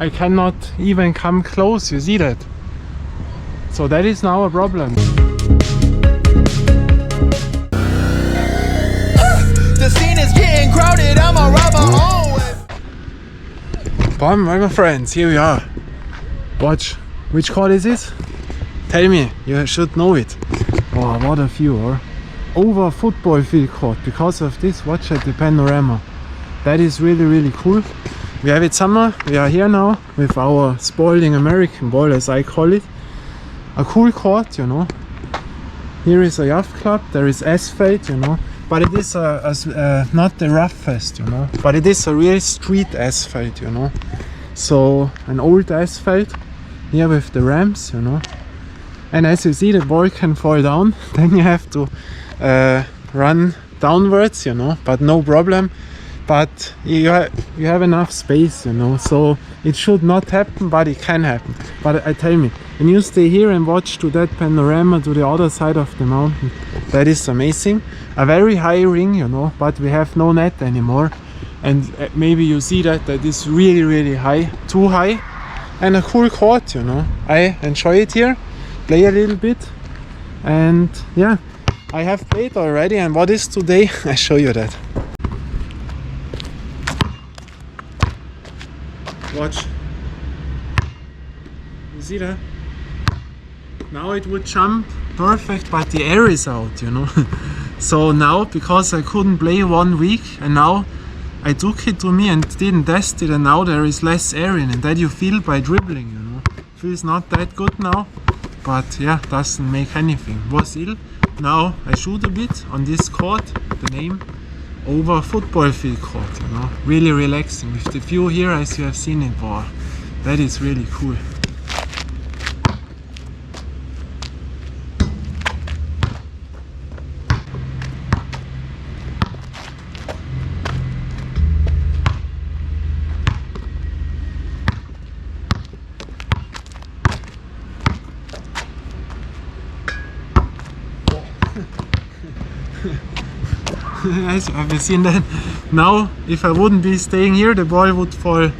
I cannot even come close, you see that? So that is now a problem. The scene is getting crowded, I'm a robber always. Bam, my friends, here we are. Watch, which court is this? Tell me, you should know it. Oh, what a view, or over football field court. Because of this, watch at the panorama. That is really, really cool. We have it summer, we are here now with our spoiling American ball, as I call it. A cool court, you know. Here is a yacht club, there is asphalt, you know. But it is not the roughest, you know. But it is a real street asphalt, you know. So, an old asphalt here with the ramps, you know. And as you see, the ball can fall down. Then you have to run downwards, you know, but no problem. But you have enough space, you know, so it should not happen, but it can happen. But I tell me, when you stay here and watch to that panorama to the other side of the mountain, that is amazing. A very high ring, you know, but we have no net anymore. And maybe you see that is really, really high, too high. And a cool court, you know. I enjoy it here, play a little bit. And yeah, I have played already. And what is today? I show you that. Watch. You see that? Now it would jump perfect, but the air is out, you know. So now, because I couldn't play 1 week, and now I took it to me and didn't test it, and now there is less air in it. That you feel by dribbling, you know. Feels not that good now, but yeah, doesn't make anything. Was ill. Now I shoot a bit on this court. The name. Over football field court, you know, really relaxing with the view here, as you have seen it. Wow, that is really cool. Have you seen that? Now, if I wouldn't be staying here, the ball would fall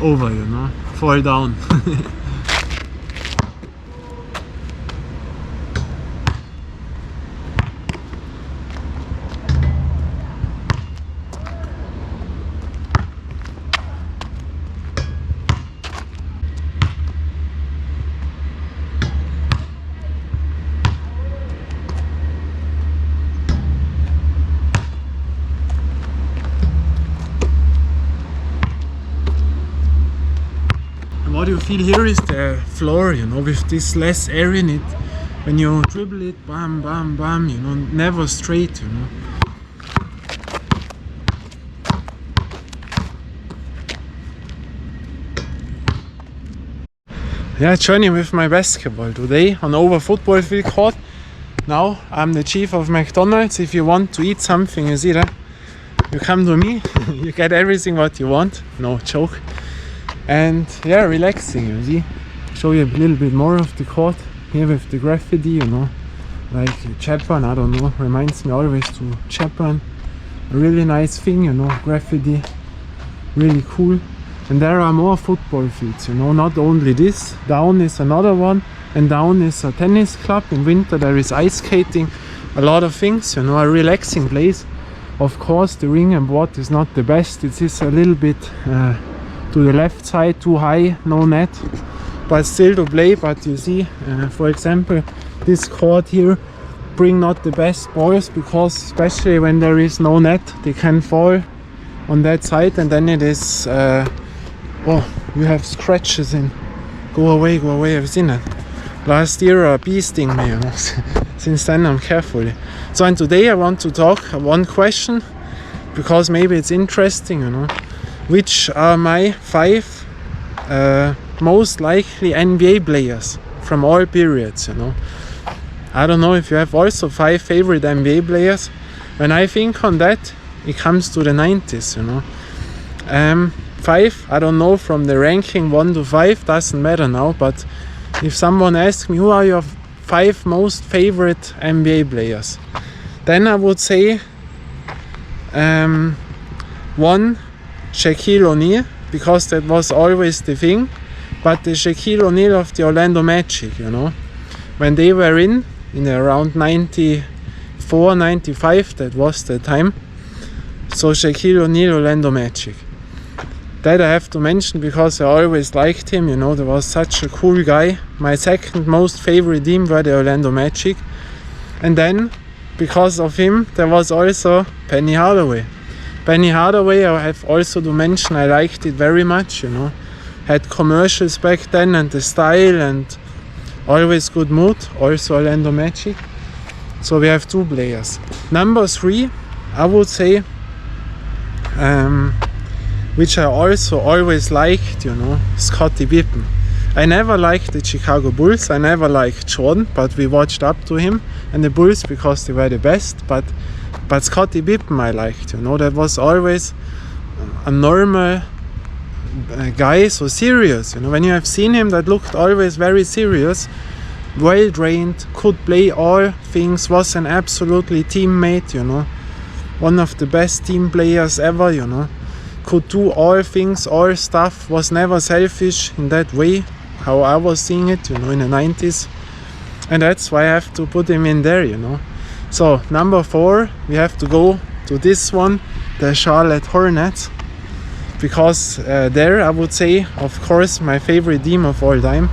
over, you know, fall down. What you feel here is the floor, you know, with this less air in it. When you dribble it, bam, bam, bam, you know, never straight, you know. Yeah, Jouney with my basketball today on over football field court. Now I'm the chief of McDonald's. If you want to eat something, you see that? You come to me, you get everything what you want. No joke. And yeah, relaxing, you see. Show you a little bit more of the court here with the graffiti, you know, like Japan, I don't know, reminds me always to Japan. A really nice thing, you know, graffiti, really cool. And there are more football fields, you know, not only this. Down is another one, and down is a tennis club. In winter there is ice skating, a lot of things, you know, a relaxing place. Of course the ring and board is not the best. It is a little bit to the left side, too high, no net, but still to play. But you see, for example, this court here bring not the best balls, because especially when there is no net, they can fall on that side, and then it is oh, you have scratches in. Go away, I've seen it. Last year a bee sting me, you know. Since then I'm careful. So, and today I want to talk one question, because maybe it's interesting, you know. Which are my 5 most likely NBA players from all periods, you know. I don't know if you have also 5 favorite NBA players. When I think on that, it comes to the 90s, you know. 5, I don't know, from the ranking 1 to 5, doesn't matter now, but if someone asks me who are your 5 most favorite NBA players, then I would say 1, Shaquille O'Neal, because that was always the thing. But the Shaquille O'Neal of the Orlando Magic, you know, when they were in around 94, 95, that was the time. So Shaquille O'Neal, Orlando Magic. That I have to mention because I always liked him, you know, there was such a cool guy. My second most favorite team were the Orlando Magic. And then, because of him, there was also Penny Hardaway. Penny Hardaway, I have also to mention, I liked it very much, you know. Had commercials back then and the style and always good mood, also Orlando Magic. So we have two players. Number 3, I would say, which I also always liked, you know, Scottie Pippen. I never liked the Chicago Bulls, I never liked Jordan, but we watched up to him and the Bulls because they were the best, but Scottie Pippen I liked, you know, that was always a normal guy, so serious, you know, when you have seen him, that looked always very serious, well trained, could play all things, was an absolutely teammate, you know, one of the best team players ever, you know. Could do all things, all stuff, was never selfish in that way, how I was seeing it, you know, in the 90s. And that's why I have to put him in there, you know. So, number 4, we have to go to this one, the Charlotte Hornets. Because there, I would say, of course, my favorite team of all time.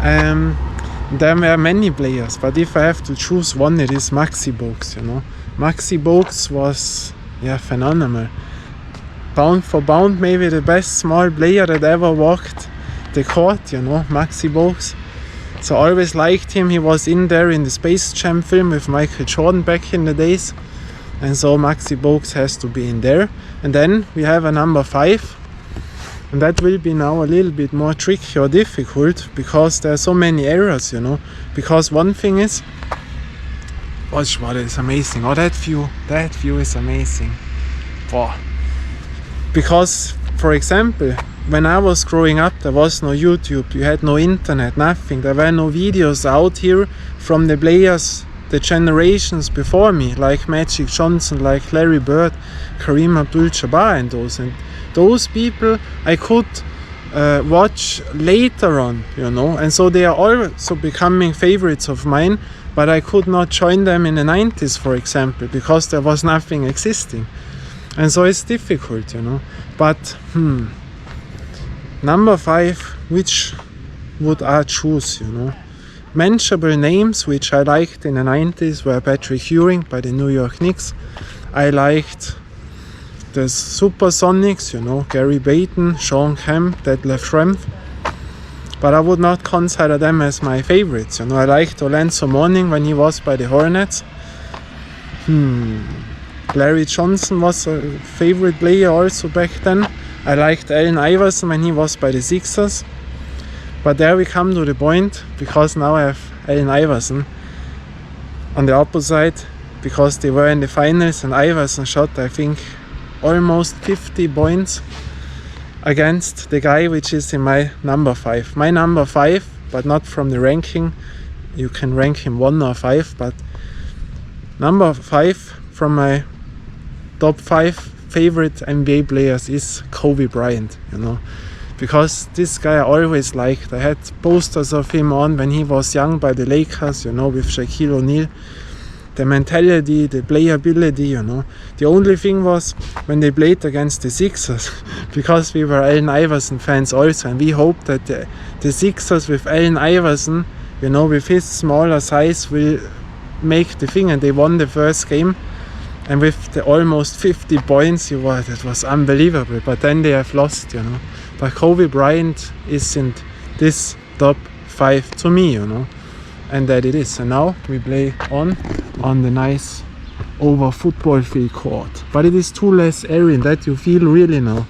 There were many players, but if I have to choose one, it is Maxi Bogues, you know. Maxi Bogues was, yeah, phenomenal. Pound for pound, maybe the best small player that ever walked the court, you know, Maxi Bogues. So I always liked him. He was in there in the Space Jam film with Michael Jordan back in the days. And so Maxi Bogues has to be in there. And then we have a number 5. And that will be now a little bit more tricky or difficult because there are so many errors, you know. Because one thing is, watch what is amazing. Oh, that view is amazing. Wow. Because, for example, when I was growing up, there was no YouTube, you had no internet, nothing. There were no videos out here from the players, the generations before me, like Magic Johnson, like Larry Bird, Kareem Abdul-Jabbar and those. And those people I could watch later on, you know. And so they are also becoming favorites of mine, but I could not join them in the 90s, for example, because there was nothing existing. And so it's difficult, you know. But number 5, which would I choose, you know? Mentionable names which I liked in the 90s were Patrick Ewing by the New York Knicks. I liked the Supersonics, you know, Gary Payton, Sean Kemp, Detlef Schrempf. But I would not consider them as my favorites, you know. I liked Alonzo Mourning when he was by the Hornets. Larry Johnson was a favorite player also back then. I liked Allen Iverson when he was by the Sixers. But there we come to the point, because now I have Allen Iverson on the opposite, because they were in the finals and Iverson shot, I think, almost 50 points against the guy which is in my number 5. My number 5, but not from the ranking. You can rank him 1 or 5, but number 5 from my top 5 favorite NBA players is Kobe Bryant, you know, because this guy I always liked. I had posters of him on when he was young by the Lakers, you know, with Shaquille O'Neal. The mentality, the playability, you know. The only thing was when they played against the Sixers, because we were Allen Iverson fans also, and we hoped that the Sixers with Allen Iverson, you know, with his smaller size, will make the thing, and they won the first game. And with the almost 50 points, that was unbelievable. But then they have lost, you know. But Kobe Bryant is in this top 5 to me, you know. And that it is. And now we play on the nice over football field court. But it is too less airy, that you feel really now.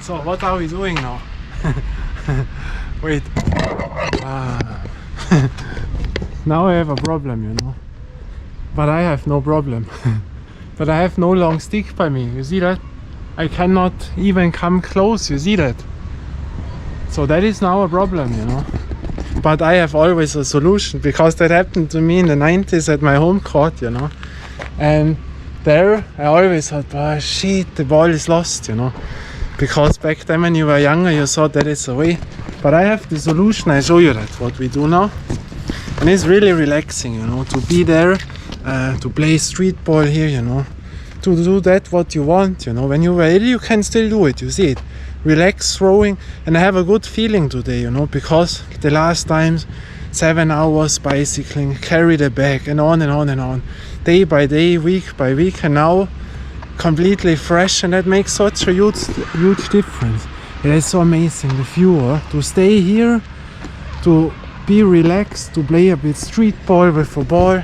So what are we doing now? Wait. Now I have a problem, you know. But I have no problem. But I have no long stick by me, you see that? I cannot even come close, you see that? So that is now a problem, you know. But I have always a solution, because that happened to me in the 90s at my home court, you know. And there I always thought, oh shit, the ball is lost, you know. Because back then when you were younger you thought that is a way. But I have the solution, I show you that, what we do now. And it's really relaxing, you know, to be there, to play street ball here, you know. To do that what you want, you know. When you're ready you can still do it, you see it. Relax throwing, and I have a good feeling today, you know, because the last times 7 hours bicycling, carry the bag and on and on and on, day by day, week by week, and now completely fresh, and that makes such a huge difference. It is so amazing, the view, to stay here, to be relaxed, to play a bit street ball with a ball.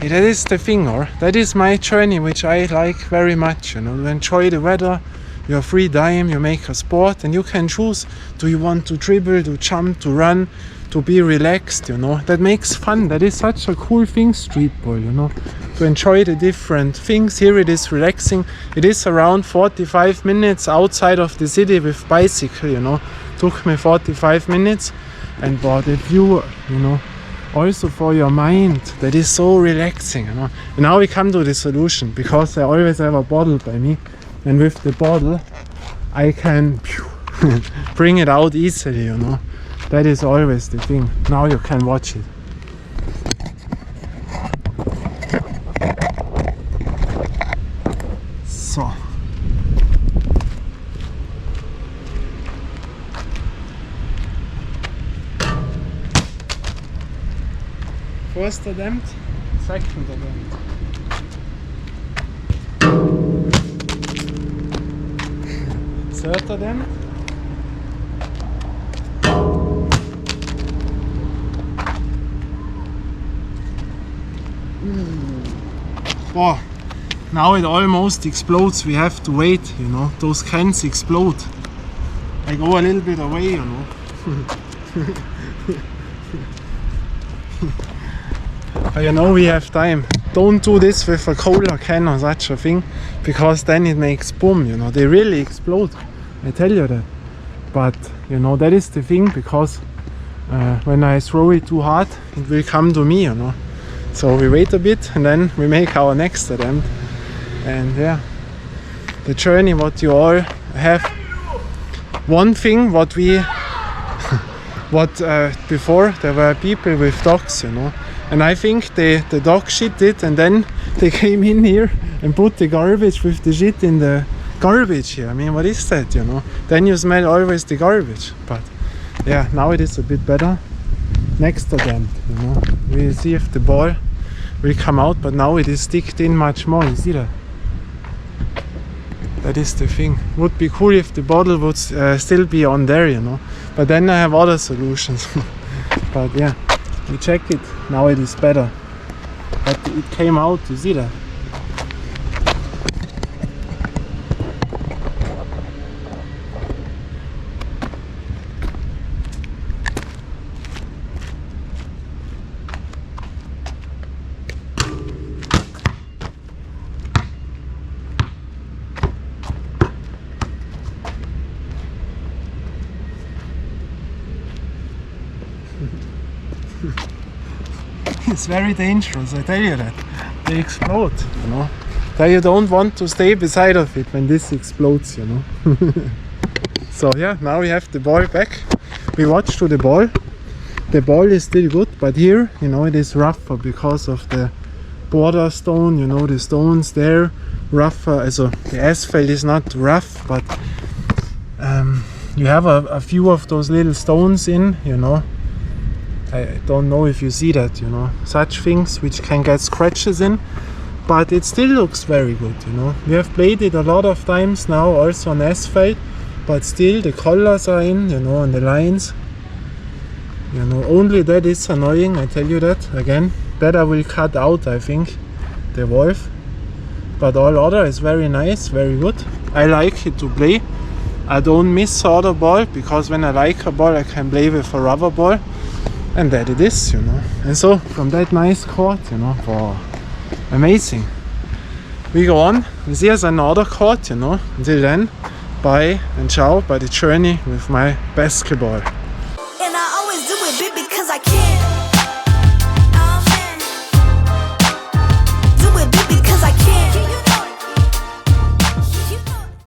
That is the thing, or that is my journey, which I like very much, you know, to enjoy the weather. Your free time, you make a sport, and you can choose, do you want to dribble, to jump, to run, to be relaxed, you know. That makes fun. That is such a cool thing, street ball, you know, to enjoy the different things. Here it is relaxing. It is around 45 minutes outside of the city with bicycle, you know. Took me 45 minutes, and bought a view, you know, also for your mind. That is so relaxing, you know. And now we come to the solution, because I always have a bottle by me. And with the bottle I can bring it out easily, you know. That is always the thing. Now you can watch it. So. First attempt, second attempt. Third attempt. Oh, now it almost explodes. We have to wait, you know. Those cans explode. I go a little bit away, you know. But you know, we have time. Don't do this with a cola can or such a thing, because then it makes boom, you know. They really explode, I tell you that. But you know, that is the thing, because when I throw it too hard, it will come to me, you know. So we wait a bit, and then we make our next attempt. And yeah, the journey what you all have. One thing what we before there were people with dogs, you know, and I think the dog shit it, and then they came in here and put the garbage with the shit in the garbage here. I mean, what is that, you know? Then you smell always the garbage. But yeah, now it is a bit better. Next attempt, you know, we'll see if the ball will come out, but now it is sticked in much more, you see that? That is the thing. Would be cool if the bottle would still be on there, you know, but then I have other solutions. But yeah, we check it, now it is better, but it came out, you see that? It's very dangerous, I tell you that. They explode, you know. Then you don't want to stay beside of it when this explodes, you know. So yeah, now we have the ball back. We watch to the ball. The ball is still good, but here, you know, it is rougher because of the border stone, you know, the stones there, rougher. So the asphalt is not rough, but you have a few of those little stones in, you know. I don't know if you see that, you know, such things which can get scratches in, but it still looks very good, you know. We have played it a lot of times now, also on asphalt, but still the colors are in, you know, and the lines, you know. Only that is annoying, I tell you that again. That I will cut out, I think, the valve, but all other is very nice, very good. I like it to play. I don't miss other ball, because when I like a ball I can play with a rubber ball, and that it is, you know. And so from that nice court, you know, wow, amazing. We go on, we see us another court, you know. Until then, bye and ciao by the journey with my basketball. And I always do it big because I can.